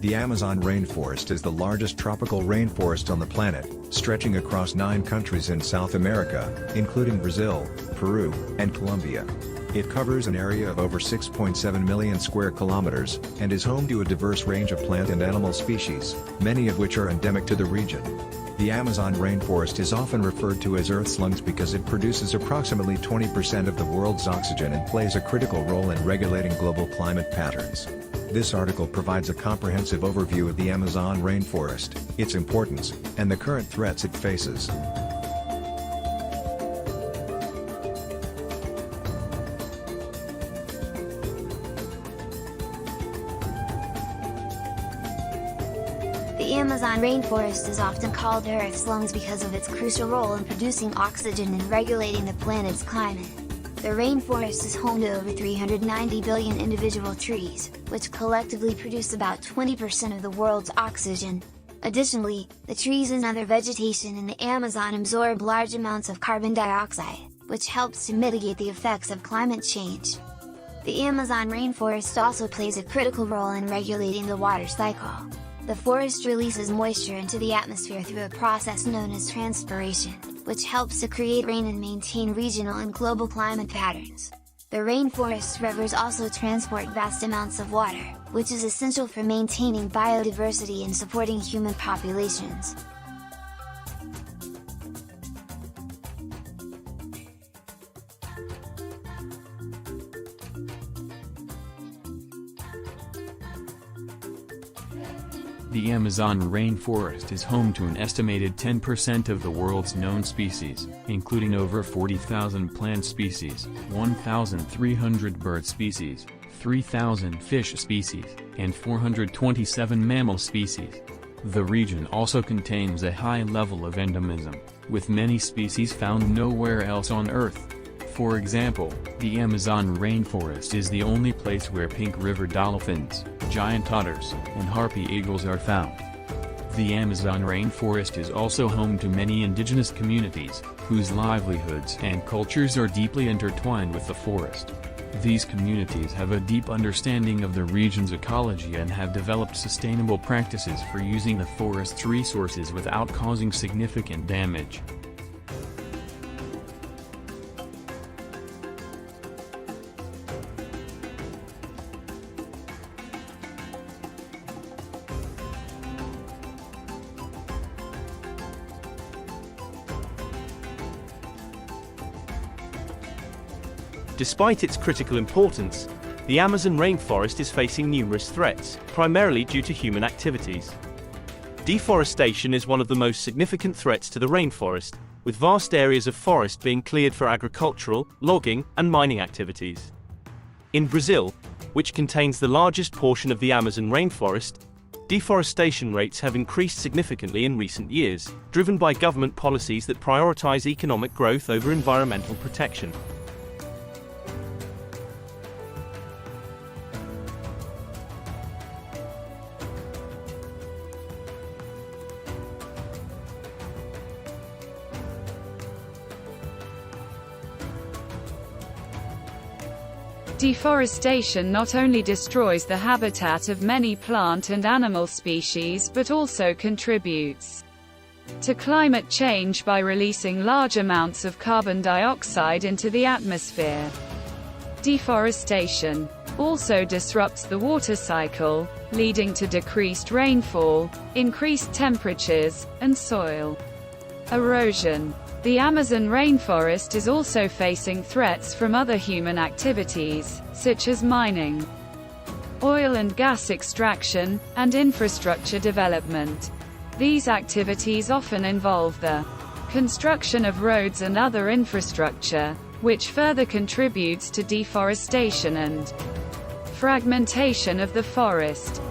The Amazon rainforest is the largest tropical rainforest on the planet, stretching across 9 countries in South America, including Brazil, Peru, and Colombia. It covers an area of over 6.7 million square kilometers, and is home to a diverse range of plant and animal species, many of which are endemic to the region. The Amazon rainforest is often referred to as Earth's lungs because it produces approximately 20% of the world's oxygen and plays a critical role in regulating global climate patterns. This article provides a comprehensive overview of the Amazon rainforest, its importance, and the current threats it faces. The Amazon rainforest is often called Earth's lungs because of its crucial role in producing oxygen and regulating the planet's climate. The rainforest is home to over 390 billion individual trees, which collectively produce about 20% of the world's oxygen. Additionally, the trees and other vegetation in the Amazon absorb large amounts of carbon dioxide, which helps to mitigate the effects of climate change. The Amazon rainforest also plays a critical role in regulating the water cycle. The forest releases moisture into the atmosphere through a process known as transpiration, which helps to create rain and maintain regional and global climate patterns. The rainforest rivers also transport vast amounts of water, which is essential for maintaining biodiversity and supporting human populations. The Amazon rainforest is home to an estimated 10% of the world's known species, including over 40,000 plant species, 1,300 bird species, 3,000 fish species, and 427 mammal species. The region also contains a high level of endemism, with many species found nowhere else on Earth. For example, the Amazon rainforest is the only place where pink river dolphins, giant otters, and harpy eagles are found. The Amazon rainforest is also home to many indigenous communities, whose livelihoods and cultures are deeply intertwined with the forest. These communities have a deep understanding of the region's ecology and have developed sustainable practices for using the forest's resources without causing significant damage. Despite its critical importance, the Amazon rainforest is facing numerous threats, primarily due to human activities. Deforestation is one of the most significant threats to the rainforest, with vast areas of forest being cleared for agricultural, logging, and mining activities. In Brazil, which contains the largest portion of the Amazon rainforest, deforestation rates have increased significantly in recent years, driven by government policies that prioritize economic growth over environmental protection. Deforestation not only destroys the habitat of many plant and animal species but also contributes to climate change by releasing large amounts of carbon dioxide into the atmosphere. Deforestation also disrupts the water cycle, leading to decreased rainfall, increased temperatures, and soil erosion. The Amazon rainforest is also facing threats from other human activities, such as mining, oil and gas extraction, and infrastructure development. These activities often involve the construction of roads and other infrastructure, which further contributes to deforestation and fragmentation of the forest.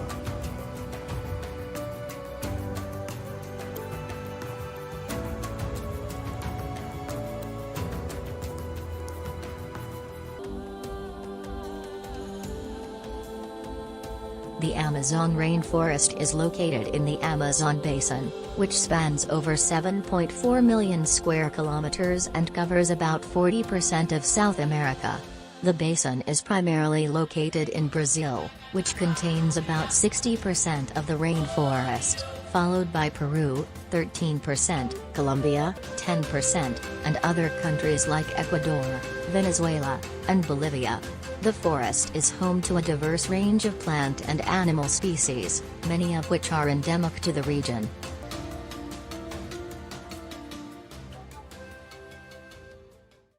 The Amazon rainforest is located in the Amazon basin, which spans over 7.4 million square kilometers and covers about 40% of South America. The basin is primarily located in Brazil, which contains about 60% of the rainforest, followed by Peru, 13%, Colombia, 10%, and other countries like Ecuador, Venezuela, and Bolivia. The forest is home to a diverse range of plant and animal species, many of which are endemic to the region.